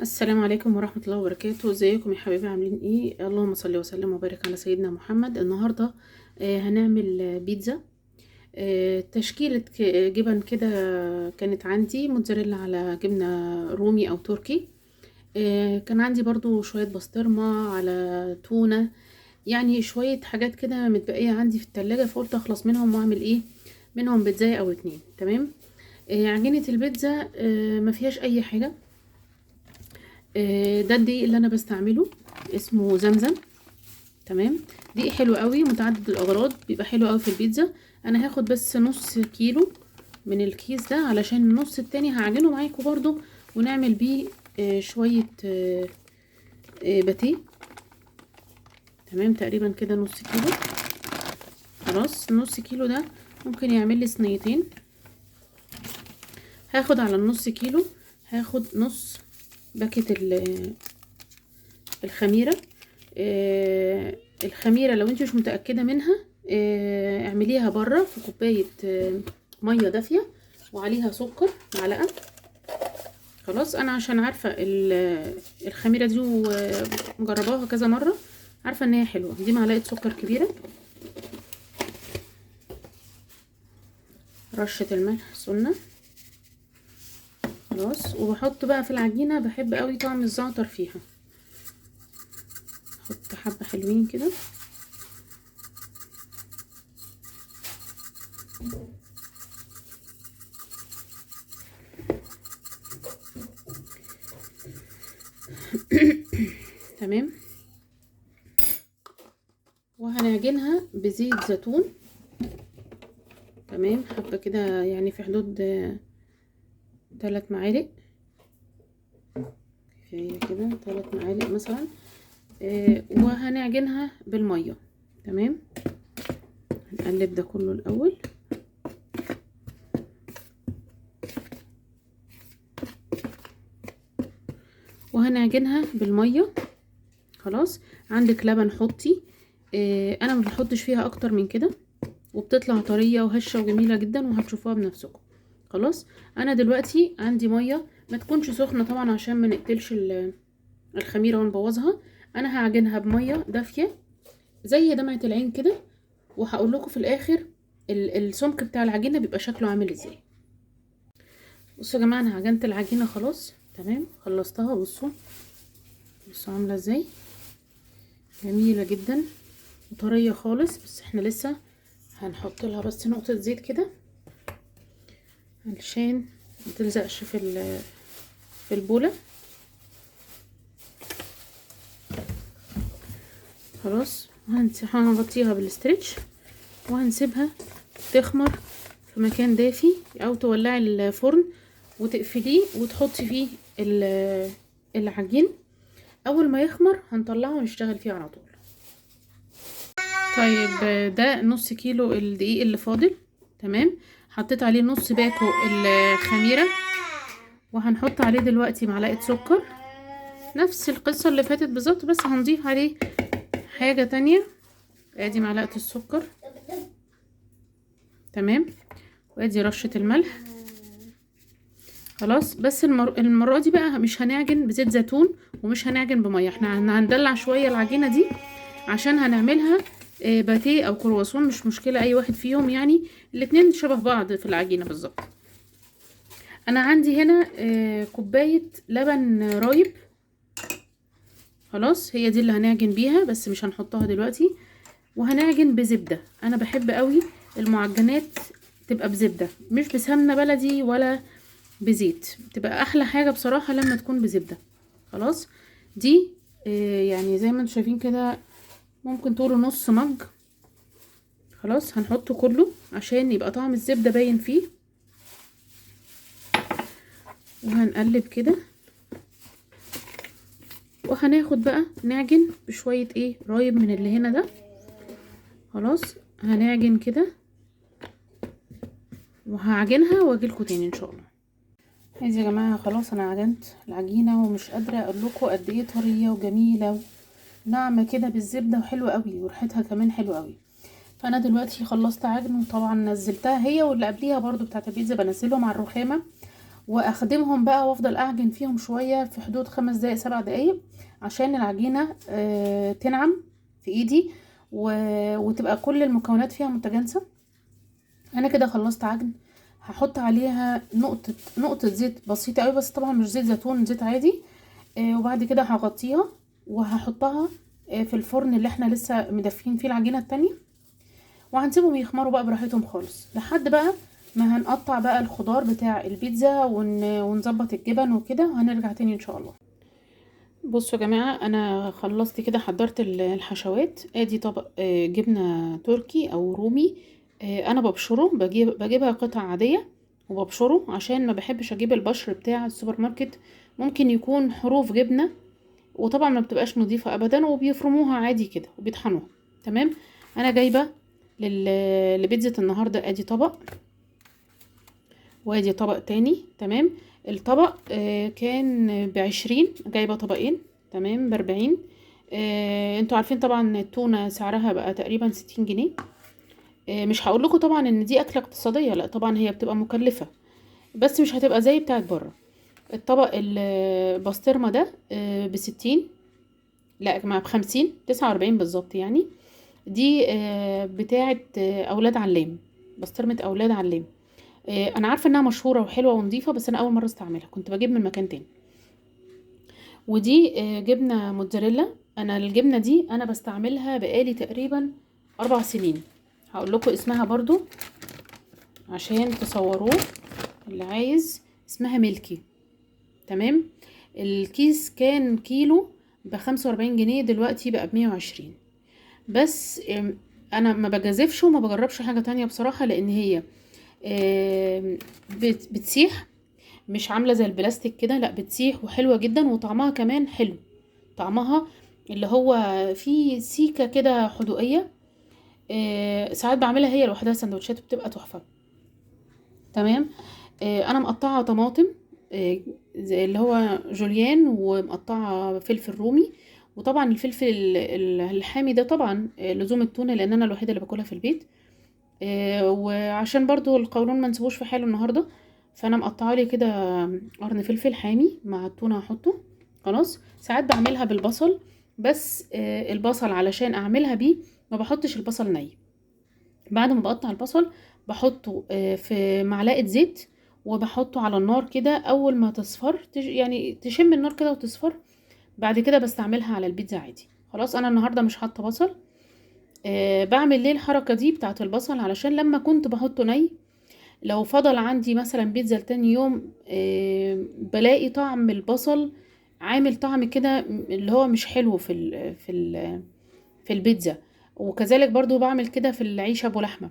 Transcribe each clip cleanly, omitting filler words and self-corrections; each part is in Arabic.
السلام عليكم ورحمة الله وبركاته. ازيكم يا حبايبي؟ عاملين ايه؟ اللهم صل وسلم وبارك على سيدنا محمد. النهاردة هنعمل بيتزا. تشكيلة جبن كده. كانت عندي موتزاريلا على جبنة رومي او تركي. كان عندي برضو شوية بسطرمة على تونة، يعني شوية حاجات كده متبقية عندي في التلاجة، فقلت اخلص منهم واعمل ايه منهم بيتزاية او اتنين. تمام. عجينة البيتزا ما فيهاش اي حاجة. ده الدقيق اللي انا بستعمله اسمه زمزم. تمام. دقيق حلو قوي متعدد الاغراض، بيبقى حلو قوي في البيتزا. انا هاخد بس نص كيلو من الكيس ده، علشان النص التاني هعجنه معاكم برضو ونعمل بيه شوية باتيه. تمام، تقريبا كده نص كيلو. خلاص، نص كيلو ده ممكن يعمل لي صينيتين. هاخد على النص كيلو، هاخد نص باكت الخميرة. الخميرة لو انت مش متأكدة منها اعمليها بره في كوباية مية دافية وعليها سكر معلقة. خلاص، انا عشان عارفة الخميرة دي ومجرباها كذا مرة، عارفة ان هي حلوة. دي معلقة سكر كبيرة، رشة الملح سنة. خلاص، وبحط بقى في العجينة، بحب قوي طعم الزعتر فيها، احط حبة حلوين كده. تمام. وهنعجنها بزيت زيتون. تمام، حبة كده يعني في حدود 3 معالق، كفاية كده 3 معالق مثلا. وهنعجنها بالمية. تمام، هنقلب ده كله الاول. وهنعجنها بالمية. خلاص، عندك لبن حطي. انا ما بحطش فيها اكتر من كده، وبتطلع طرية وهشة وجميلة جدا، وهتشوفوها بنفسكم. خلاص، انا دلوقتي عندي مية ما تكونش سخنة طبعا عشان ما نقتلش الخميرة ونبوظها. انا هعجنها بمية دافية زي دمعة العين كده، وهقول لكم في الاخر السمك بتاع العجينة بيبقى شكله عامل ازاي. بصوا يا جماعة، انا عجنت العجينة خلاص. تمام، خلصتها. بصوا عاملة ازاي، جميلة جدا وطرية خالص. بس احنا لسه هنحط لها بس نقطة زيت كده علشان متلزقش في البولة. خلاص، هنغطيها بالاسترتش وهنسيبها تخمر في مكان دافي، او تولعي الفرن وتقفليه وتحطي فيه العجين. اول ما يخمر هنطلعه ونشتغل فيه على طول. طيب، ده نص كيلو الدقيق اللي فاضل. تمام، حطيت عليه نص باكو الخميرة، وهنحط عليه دلوقتي معلقة سكر، نفس القصة اللي فاتت بالظبط، بس هنضيف عليه حاجة تانية. ادي معلقة السكر. تمام، وادي رشة الملح. خلاص، بس المرة دي بقى مش هنعجن بزيت زيتون ومش هنعجن بمية، احنا هندلع شوية العجينة دي عشان هنعملها باتيه او كرواسون، مش مشكلة اي واحد فيهم، يعني الاتنين شبه بعض في العجينة بالظبط. انا عندي هنا كوباية لبن رايب. خلاص، هي دي اللي هنعجن بيها، بس مش هنحطها دلوقتي. وهنعجن بزبدة. انا بحب قوي المعجنات تبقى بزبدة، مش بسمنة بلدي ولا بزيت، تبقى احلى حاجة بصراحة لما تكون بزبدة. خلاص، دي يعني زي ما انتم شايفين كده، ممكن تقولوا نص مج. خلاص، هنحطه كله عشان يبقى طعم الزبدة باين فيه. وهنقلب كده، وهناخد بقى نعجن بشوية رايب من اللي هنا ده. خلاص، هنعجن كده وهعجنها واجيلكوا تاني ان شاء الله. ادي يا جماعة، خلاص انا عجنت العجينة، ومش قادرة اقول لكم قد ايه طرية وجميلة وناعمة كده بالزبدة، وحلوة قوي، وريحتها كمان حلوة قوي. فانا دلوقتي خلصت عجن، وطبعا نزلتها هي واللي قبليها برضو بتاعت البيتزا بنزلهم على الرخامة، واخدمهم بقى وافضل اعجن فيهم شويه في حدود 5 دقايق 7 دقايق عشان العجينه تنعم في ايدي وتبقى كل المكونات فيها متجانسه. انا كده خلصت عجن. هحط عليها نقطه زيت بسيطه قوي، بس طبعا مش زيت زيتون، زيت عادي. وبعد كده هغطيها وهحطها في الفرن اللي احنا لسه مدفين فيه العجينه التانية، وهنسيبهم يخمروا بقى براحتهم خالص لحد بقى ما هنقطع بقى الخضار بتاع البيتزا ونظبط الجبن وكده، وهنرجع تاني ان شاء الله. بصوا يا جماعه، انا خلصت كده، حضرت الحشوات. ادي طبق جبنه تركي او رومي. انا ببشره، بجيبها قطع عاديه وببشره عشان ما بحبش اجيب البشر بتاع السوبر ماركت، ممكن يكون حروف جبنه وطبعا ما بتبقاش نظيفه ابدا، وبيفرموها عادي كده وبيطحنوها. تمام. انا جايبه لبيتزا النهارده ادي طبق، وادي طبق تاني. تمام. الطبق كان ب20، جايبه طبقين. تمام، ب40. انتوا عارفين طبعا التونه سعرها بقى تقريبا 60 جنيه. مش هقول لكم طبعا ان دي اكله اقتصاديه، لا طبعا هي بتبقى مكلفه، بس مش هتبقى زي بتاعت بره. الطبق البسطرمه ده ب60، لا يا جماعه ب50، 49 بالظبط يعني. دي بتاعت اولاد علام، بسطرمه اولاد علام. انا عارفه انها مشهوره وحلوه ونظيفه، بس انا اول مره استعملها، كنت بجيب من مكان تاني. ودي جبنه موتزاريلا. انا الجبنه دي انا بستعملها بقالي تقريبا 4 سنين. هقول لكم اسمها برضو عشان تصوروه اللي عايز. اسمها ميلكي. تمام. الكيس كان كيلو ب45 جنيه، دلوقتي بقى ب120. بس انا ما بجازفش وما بجربش حاجه تانية بصراحه، لان هي بتسيح، مش عامله زي البلاستيك كده، لا بتسيح وحلوه جدا، وطعمها كمان حلو. طعمها اللي هو فيه سيكه كده حدوقيه. ساعات بعملها هي لوحدها سندوتشات، بتبقى تحفه. تمام. انا مقطعه طماطم زي اللي هو جوليان، ومقطعه فلفل رومي، وطبعا الفلفل الحامي ده طبعا لزوم التونه، لان انا الوحيده اللي باكلها في البيت. وعشان برضو القولون ما نسيبوش في حاله النهارده، فانا مقطعه لي كده قرن فلفل حامي مع التونه هحطه. خلاص. ساعات بعملها بالبصل، بس البصل علشان اعملها بيه ما بحطش البصل ني. بعد ما بقطع البصل بحطه في معلقه زيت، وبحطه على النار كده اول ما تصفر، يعني تشم النار كده وتصفر. بعد كده بستعملها على البيتزا عادي. خلاص. انا النهارده مش حاطه بصل. بعمل ليه الحركه دي بتاعه البصل؟ علشان لما كنت بحطه ني، لو فضل عندي مثلا بيتزا لتاني يوم، بلاقي طعم البصل عامل طعم كده اللي هو مش حلو في البيتزا. وكذلك برضو بعمل كده في العيش ابو لحمه،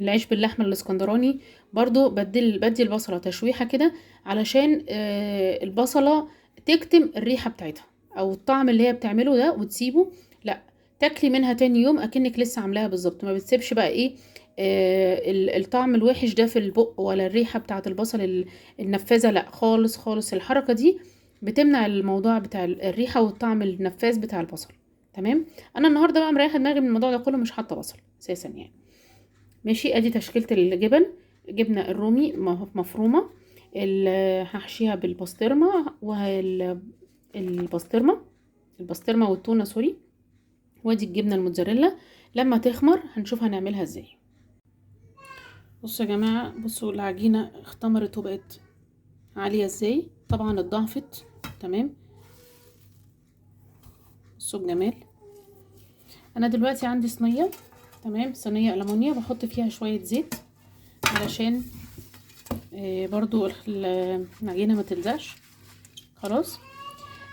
العيش باللحمه الاسكندراني، برضو بدي البصله تشويحه كده علشان البصله تكتم الريحه بتاعتها او الطعم اللي هي بتعمله ده، وتسيبه. لا، تاكلي منها تاني يوم اكنك لسه عاملاها بالظبط، ما بتسيبش بقى ايه الطعم الوحش ده في البق، ولا الريحه بتاعه البصل النفاذه، لا خالص خالص. الحركه دي بتمنع الموضوع بتاع الريحه والطعم النفاذ بتاع البصل. تمام. انا النهارده بقى مريحه دماغي من الموضوع ده كله، مش حاطه بصل اساسا يعني. ماشي. ادي تشكيله الجبن. جبنه الرومي مفرومه، هحشيها بالبسطرمه البسطرمه والتونه، سوري. وادي الجبنه الموتزاريلا. لما تخمر هنشوف هنعملها ازاي. بصوا يا جماعه، بصوا العجينه اختمرت وبقت عاليه ازاي، طبعا اتضاعفت. تمام. بصوا الجمال. انا دلوقتي عندي صينيه. تمام. صينيه ألمونيا، بحط فيها شويه زيت علشان برضو العجينه ما تلزقش. خلاص.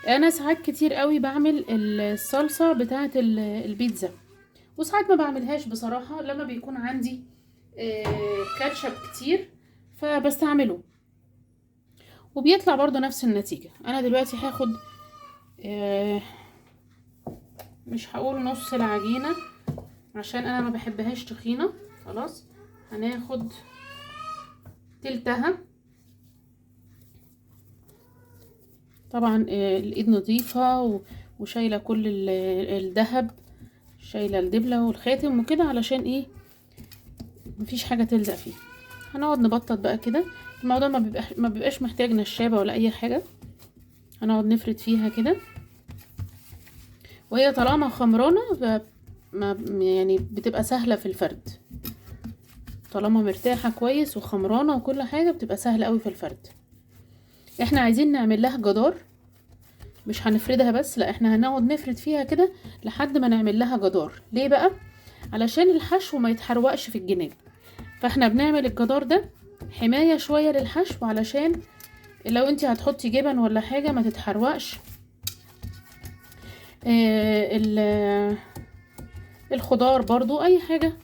انا ساعات كتير قوي بعمل الصلصه بتاعه البيتزا، وساعات ما بعملهاش بصراحه لما بيكون عندي كاتشب كتير فبستعمله، وبيطلع برضو نفس النتيجه. انا دلوقتي هاخد مش هقول نص العجينه عشان انا ما بحبهاش تخينه. خلاص. هناخد تلتها. طبعا الايد نظيفه وشايله كل الذهب، شايله الدبله والخاتم وكده، علشان ايه؟ مفيش حاجه تلزق فيه. هنقعد نبطط بقى كده الموضوع ما بيبقاش محتاج نشابة ولا اي حاجة. هنقعد نفرد فيها كده، وهي طالما خمرانة ما يعني بتبقى سهلة في الفرد. طالما مرتاحة كويس وخمرانة وكل حاجة بتبقى سهلة قوي في الفرد. احنا عايزين نعمل لها جدار، مش هنفردها بس، لا احنا هنقعد نفرد فيها كده لحد ما نعمل لها جدار. ليه بقى؟ علشان الحشو ما يتحرقش في الجناب. فاحنا بنعمل الجدار ده حماية شوية للحشو، علشان لو انتي هتحطي جبن ولا حاجة ما تتحرقش. الخضار برضو اي حاجة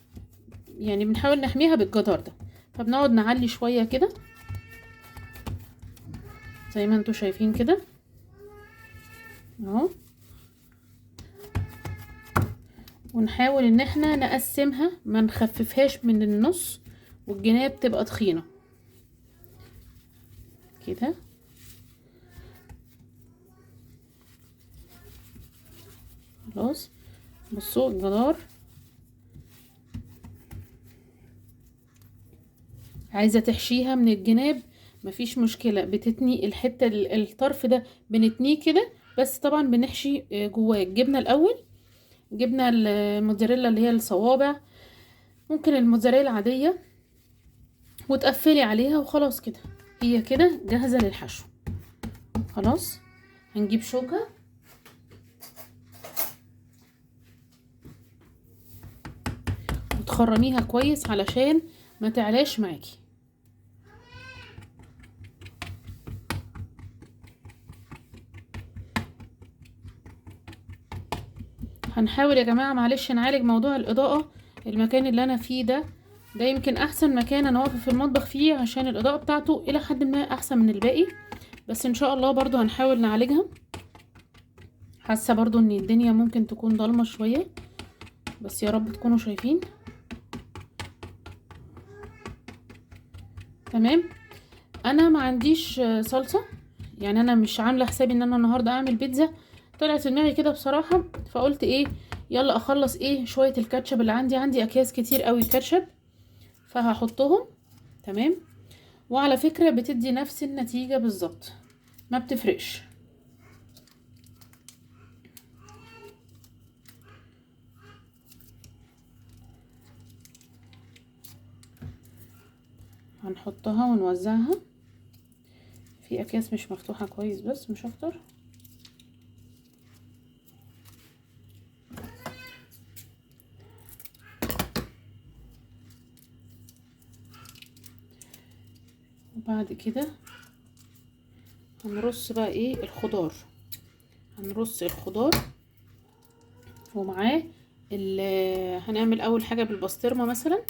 يعني بنحاول نحميها بالجدار ده. فبنقعد نعلي شوية كده زي ما انتوا شايفين كده اهو، ونحاول ان احنا نقسمها، ما نخففهاش من النص والجناب تبقى تخينة كده. خلاص بصوا الجدار، عايزة تحشيها من الجناب مفيش مشكلة، بتتني الحتة الطرف ده بنتنيه كده، بس طبعا بنحشي جواه الجبنة الاول. جبنة الموتزاريلا اللي هي الصوابع، ممكن الموتزاريلا العادية، وتقفلي عليها وخلاص كده، هي كده جاهزة للحشو. خلاص هنجيب شوكة وتخرميها كويس علشان ما تعلاش معاكي. هنحاول يا جماعة معلش نعالج موضوع الإضاءة. المكان اللي أنا فيه ده يمكن أحسن مكان أنا واقفة في المطبخ فيه، عشان الإضاءة بتاعته إلى حد ما أحسن من الباقي، بس إن شاء الله برضو هنحاول نعالجها. حاسة برضو إن الدنيا ممكن تكون ضلمة شوية، بس يا رب تكونوا شايفين. تمام. أنا ما عنديش صلصة، يعني أنا مش عاملة حسابي إن أنا النهاردة أعمل بيتزا، طلعت في دماغي كده بصراحة، فقلت إيه يلا أخلص إيه شوية الكاتشب اللي عندي أكياس كتير قوي كاتشب، فهحطهم. تمام. وعلى فكرة بتدي نفس النتيجة بالظبط، ما بتفرقش. هنحطها ونوزعها في اكياس مش مفتوحة كويس بس مش اكتر. وبعد كده هنرص بقى ايه الخضار. هنرص الخضار ومعاه هنعمل اول حاجة بالبسطرمة مثلا.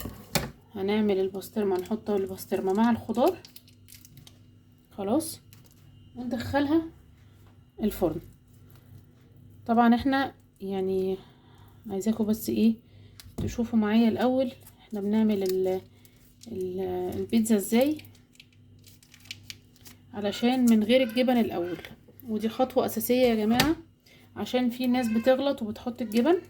هنعمل البسطرمة، نحط البسطرمة مع الخضار. خلاص وندخلها الفرن. طبعا احنا يعني عايزاكم بس ايه تشوفوا معايا الاول احنا بنعمل البيتزا ازاي، علشان من غير الجبن الاول، ودي خطوة اساسية يا جماعة، عشان في ناس بتغلط وبتحط الجبن،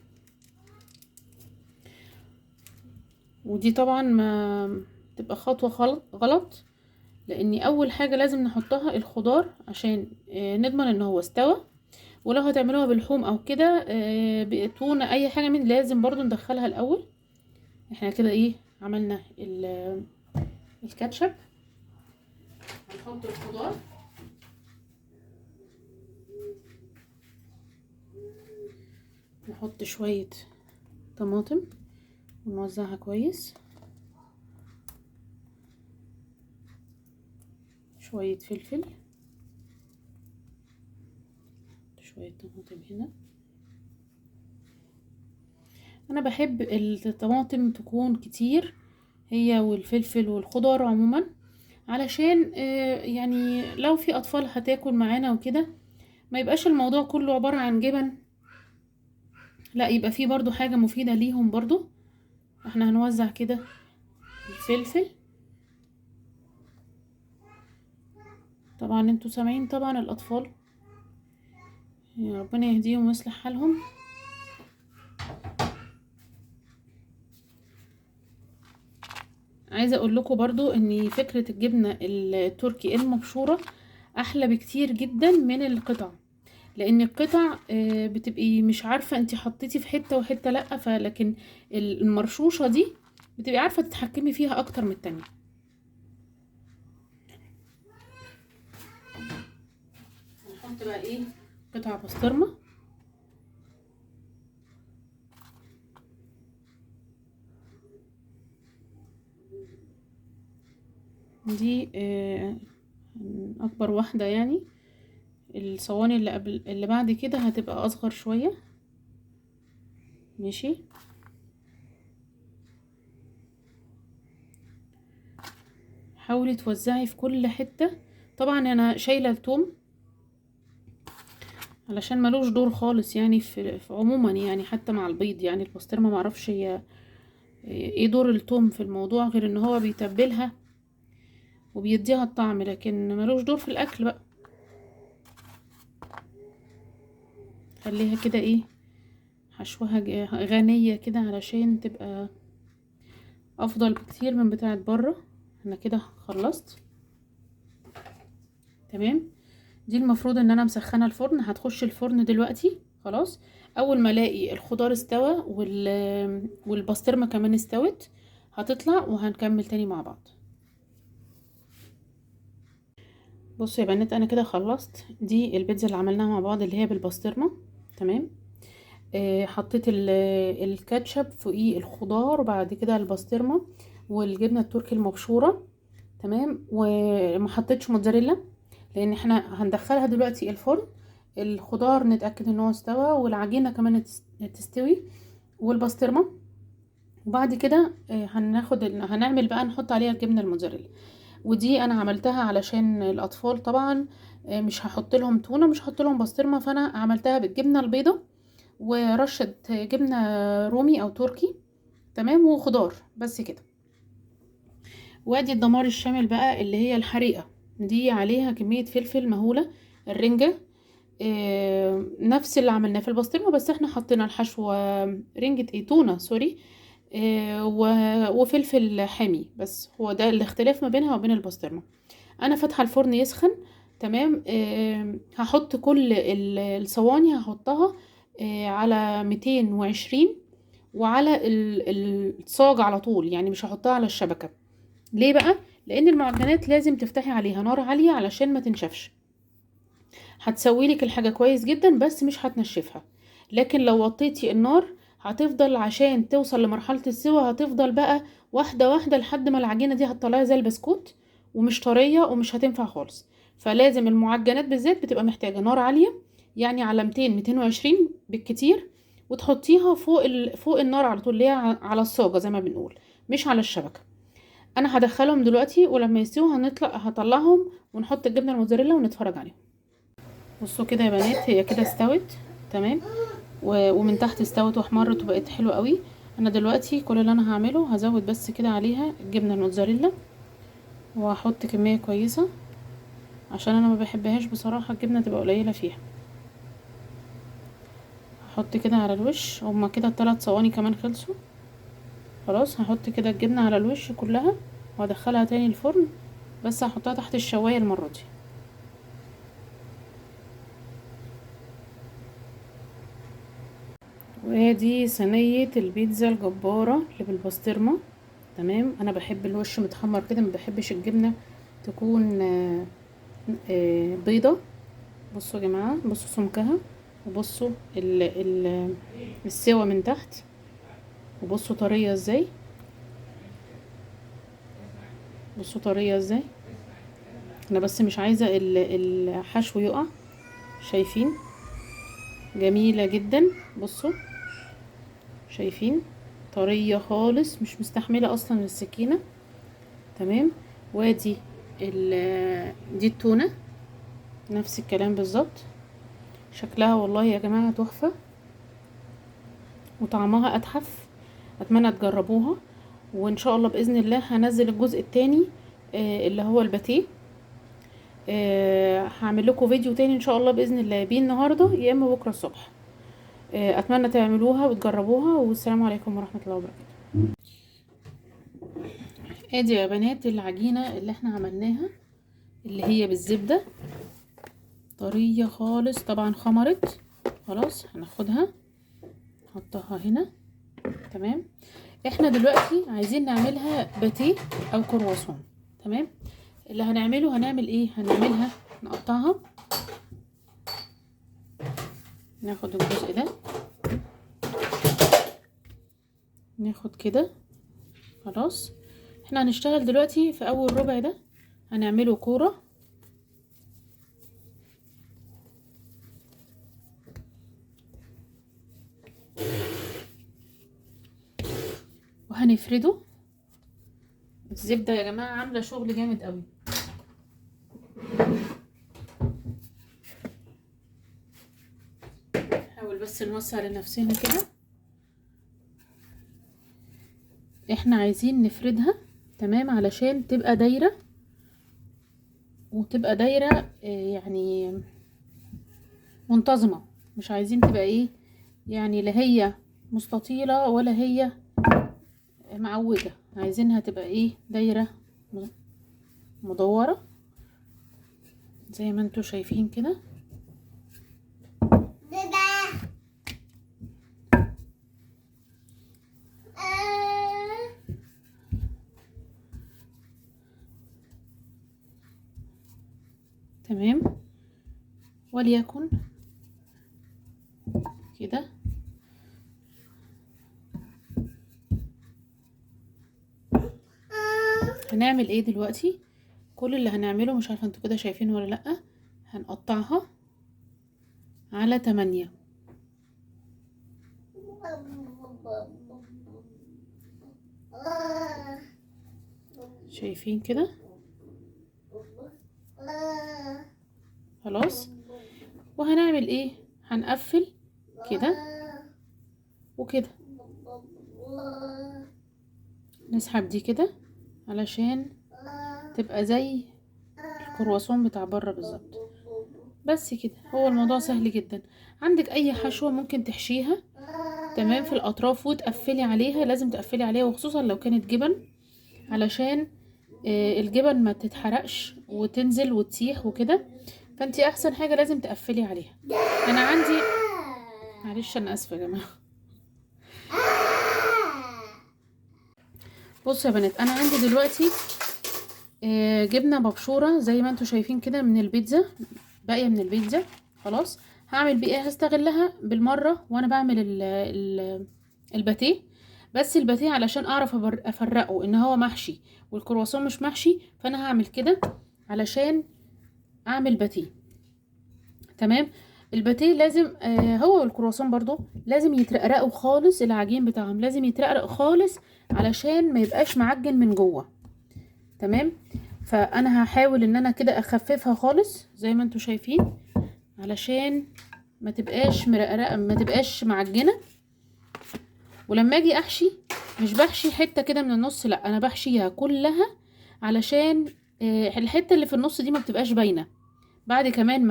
ودي طبعا ما تبقى خطوة غلط. لاني اول حاجة لازم نحطها الخضار عشان نضمن ان هو استوى. ولو هتعملوها باللحوم او كده بتونة اي حاجة من لازم برضو ندخلها الاول. احنا كده ايه عملنا الكاتشب. هنحط الخضار، نحط شوية طماطم ونوزعها كويس، شوية فلفل، شوية طماطم هنا. انا بحب الطماطم تكون كتير، هي والفلفل والخضار عموما، علشان يعني لو في اطفال هتاكل معانا وكده ما يبقاش الموضوع كله عبارة عن جبن، لا يبقى فيه برضو حاجة مفيدة ليهم برضو. احنا هنوزع كده الفلفل. طبعا انتوا سامعين طبعا الاطفال، يا ربنا يهديهم ويصلح حالهم. عايزه اقول لكم برضو ان فكره الجبنه التركي المبشوره احلى بكتير جدا من القطع، لان القطع بتبقي مش عارفه انت حطيتي في حته وحته لا، فلكن المرشوشه دي بتبقي عارفه تتحكمي فيها اكتر من التانية. نحط بقى ايه قطع بسطرمه. دي اكبر واحده يعني، الصواني اللي قبل اللي بعد كده هتبقى اصغر شويه. ماشي. حاولي توزعي في كل حته. طبعا انا شايله الثوم علشان ملوش دور خالص يعني في عموما يعني، حتى مع البيض يعني البسطرمه معرفش هي ايه دور الثوم في الموضوع، غير ان هو بيتبلها وبيديها الطعم، لكن ملوش دور في الاكل بقى. خليها كده ايه حشوها غنية كده علشان تبقى افضل بكتير من بتاعة بره. انا كده خلصت تمام. دي المفروض ان انا مسخنه الفرن، هتخش الفرن دلوقتي خلاص. اول ما الاقي الخضار استوى والبسطرمه كمان استوت هتطلع وهنكمل تاني مع بعض. بصوا يا بنات انا كده خلصت. دي البيتزا اللي عملناها مع بعض اللي هي بالبسطرمه تمام. حطيت الكاتشب فوقيه الخضار وبعد كده البسطرمه والجبنه التركي المبشوره تمام. وما حطيتش موتزاريلا لان احنا هندخلها دلوقتي الفرن. الخضار نتاكد ان هو استوى والعجينه كمان تستوي والبسطرمه، وبعد كده هنعمل بقى نحط عليها الجبنه الموتزاريلا. ودي انا عملتها علشان الاطفال طبعا، مش هحط لهم تونه مش هحط لهم بسطرمه، فانا عملتها بالجبنه البيضه ورشه جبنه رومي او تركي تمام وخضار بس كده. وادي الدمار الشامل بقى اللي هي الحريقه، دي عليها كميه فلفل مهوله. الرنجه نفس اللي عملناه في البسطرمه بس احنا حطينا الحشو رنجه تونه سوري، وفلفل حامي، بس هو ده الاختلاف ما بينها وبين البسطرمه. انا فاتحه الفرن يسخن تمام. هحط كل الصواني هحطها على 220 وعلى الصاج على طول، يعني مش هحطها على الشبكه. ليه بقى؟ لان المعجنات لازم تفتحي عليها نار عاليه علشان ما تنشفش. هتسوي لك الحاجه كويس جدا بس مش هتنشفها، لكن لو وطيتي النار هتفضل عشان توصل لمرحله السوا هتفضل بقى واحده واحده لحد ما العجينه دي هتطلعها زي البسكوت ومش طريه ومش هتنفع خالص. فلازم المعجنات بالذات بتبقى محتاجه نار عاليه، يعني على 220 بالكتير، وتحطيها فوق النار على طول اللي هي على الصاجه زي ما بنقول، مش على الشبكه. انا هدخلهم دلوقتي ولما يستووا هطلعهم ونحط الجبنه الموتزاريلا ونتفرج عليهم. بصوا كده يا بنات هي كده استوت تمام، ومن تحت استوت واحمرت وبقت حلوه قوي. انا دلوقتي كل اللي انا هعمله هزود بس كده عليها الجبنه الموتزاريلا وهحط كميه كويسه عشان انا ما بحبهاش بصراحه الجبنه تبقى قليله فيها. هحط كده على الوش، هما كده 3 صواني كمان خلصوا خلاص. هحط كده الجبنه على الوش كلها وهدخلها تاني الفرن، بس هحطها تحت الشوايه المره دي. وادي صينيه البيتزا الجباره اللي بالبسطرمه تمام. انا بحب الوش متحمر كده، ما بحبش الجبنه تكون بيضه. بصوا يا جماعه بصوا سمكها، وبصوا السوا من تحت، وبصوا طريه ازاي، بصوا طريه ازاي. انا بس مش عايزه الحشو يقع. شايفين جميله جدا. بصوا شايفين طريه خالص مش مستحمله اصلا السكينه تمام. وادي دي التونه نفس الكلام بالظبط. شكلها والله يا جماعه تحفه وطعمها اتحف. اتمنى تجربوها، وان شاء الله باذن الله هنزل الجزء التاني اللي هو الباتيه. هعمل لكم فيديو تاني ان شاء الله باذن الله بيه النهارده يا اما بكره الصبح. اتمنى تعملوها وتجربوها، والسلام عليكم ورحمه الله وبركاته. ادي يا بنات العجينة اللي احنا عملناها، اللي هي بالزبدة، طرية خالص طبعا، خمرت خلاص. هناخدها نحطها هنا. تمام. احنا دلوقتي عايزين نعملها باتيه او كرواسون. تمام. اللي هنعمله هنعمل ايه؟ هنعملها نقطعها، ناخد الجزء ده، ناخد كده خلاص. احنا هنشتغل دلوقتي في اول ربع ده هنعمله كورة، وهنفرده. الزبدة يا جماعة عاملة شغل جامد قوي. نحاول بس نوسع لنفسنا كده. احنا عايزين نفردها تمام علشان تبقى دايرة، وتبقى دايرة يعني منتظمة. مش عايزين تبقى ايه يعني، لا هي مستطيلة ولا هي معوجة، عايزينها تبقى ايه دايرة مدورة زي ما انتوا شايفين كده. تمام. وليكن كده. هنعمل ايه دلوقتي؟ كل اللي هنعمله، مش عارفه انتوا كده شايفين ولا لا، هنقطعها على 8. شايفين كده خلاص. وهنعمل ايه؟ هنقفل كده وكده، نسحب دي كده علشان تبقى زي الكرواسون بتاع بره بالظبط. بس كده، هو الموضوع سهل جدا. عندك اي حشوة ممكن تحشيها تمام في الاطراف وتقفلي عليها، لازم تقفلي عليها، وخصوصا لو كانت جبن علشان الجبن ما تتحرقش وتنزل وتسيح وكده. فانتي احسن حاجة لازم تقفلي عليها. انا عندي، معلش انا اسفة يا جماعة. بصوا يا بنات، انا عندي دلوقتي جبنة مبشورة زي ما انتوا شايفين كده من البيتزا، باقية من البيتزا خلاص. هعمل بيه ايه؟ هستغلها بالمرة وانا بعمل الباتيه. بس الباتيه علشان اعرف افرقه ان هو محشي والكرواسون مش محشي، فانا هعمل كده علشان اعمل باتيه. تمام. الباتيه لازم هو والكرواسون برضو لازم يترقرقوا خالص، العجين بتاعهم لازم يترقرق خالص علشان ما يبقاش معجن من جوه. تمام. فانا هحاول ان انا كده اخففها خالص زي ما انتوا شايفين علشان ما تبقاش مرقرقه، ما تبقاش معجنه. ولما اجي احشي مش بحشي حته كده من النص، لا انا بحشيها كلها علشان الحته اللي في النص دي ما بتبقاش باينه. بعد كمان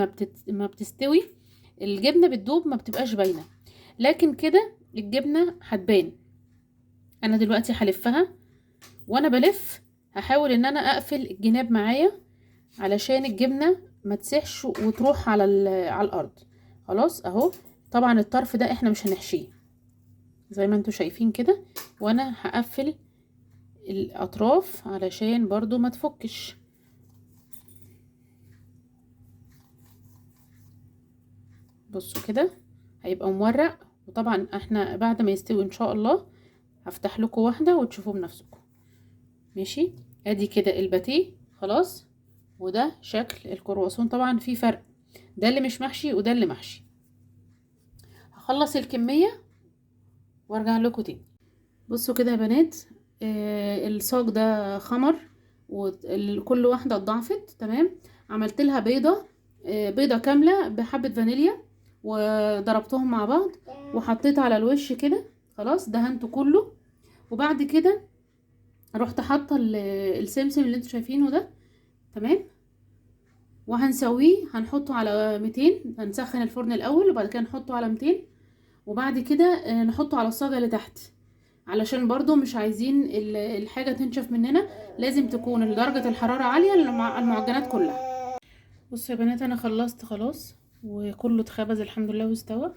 ما بتستوي الجبنه بتدوب، ما بتبقاش باينه، لكن كده الجبنه هتبان. انا دلوقتي هلفها، وانا بلف هحاول ان انا اقفل الجناب معايا علشان الجبنه ما تسيحش وتروح على الارض. خلاص اهو. طبعا الطرف ده احنا مش هنحشيه زي ما انتوا شايفين كده، وانا هقفل الاطراف علشان برضو ما تفكش. بصوا كده هيبقى مورق. وطبعا احنا بعد ما يستوي ان شاء الله هفتح لكم واحده وتشوفوه بنفسكم. ماشي. ادي كده الباتيه خلاص، وده شكل الكرواسون. طبعا في فرق، ده اللي مش محشي وده اللي محشي. هخلص الكميه وارجع لكم تاني. بصوا كده يا بنات، الصاج ده خمر وكل واحده اتضاعفت. تمام. عملت لها بيضه، بيضه كامله بحبه فانيليا، وضربتهم مع بعض وحطيت على الوش كده خلاص، دهنته كله. وبعد كده رحت حاطه السمسم اللي انتوا شايفينه ده. تمام. وهنسويه، هنحطه على 200، هنسخن الفرن الاول وبعد كده نحطه على 200، وبعد كده نحطه على الصاجه اللي تحت علشان برضو مش عايزين الحاجة تنشف مننا، لازم تكون درجة الحرارة عالية المعجنات كلها. بصوا يا بنات انا خلصت خلاص وكله اتخبز الحمد لله واستوى.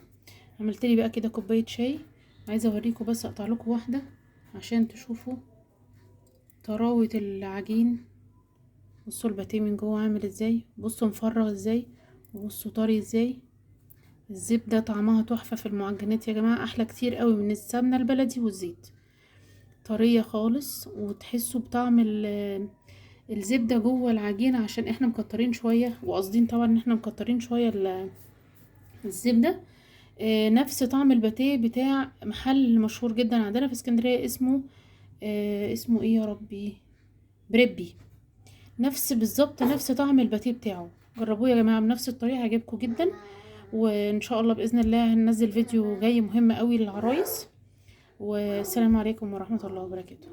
عملت لي بقى كده كوبايه شاي. عايزه اوريكم بس اقطع لكم واحده عشان تشوفوا طراوه العجين. بصوا الباتيه من جوه عامل ازاي، بصوا مفرغ ازاي، وبصوا طري ازاي. الزبده طعمها تحفه في المعجنات يا جماعه، احلى كتير قوي من السمنه البلدي والزيت. طريه خالص وتحسوا بطعم الزبده جوه العجينه، عشان احنا مكترين شويه وقاصدين طبعا ان احنا مكترين شويه الزبده. نفس طعم الباتيه بتاع محل مشهور جدا عندنا في اسكندريه اسمه ايه يا ربي، بريبي. نفس بالظبط نفس طعم الباتيه بتاعه. جربوه يا جماعه بنفس الطريقه هيعجبكم جدا. وان شاء الله باذن الله هننزل فيديو جاي مهم قوي للعرايس. والسلام عليكم ورحمه الله وبركاته.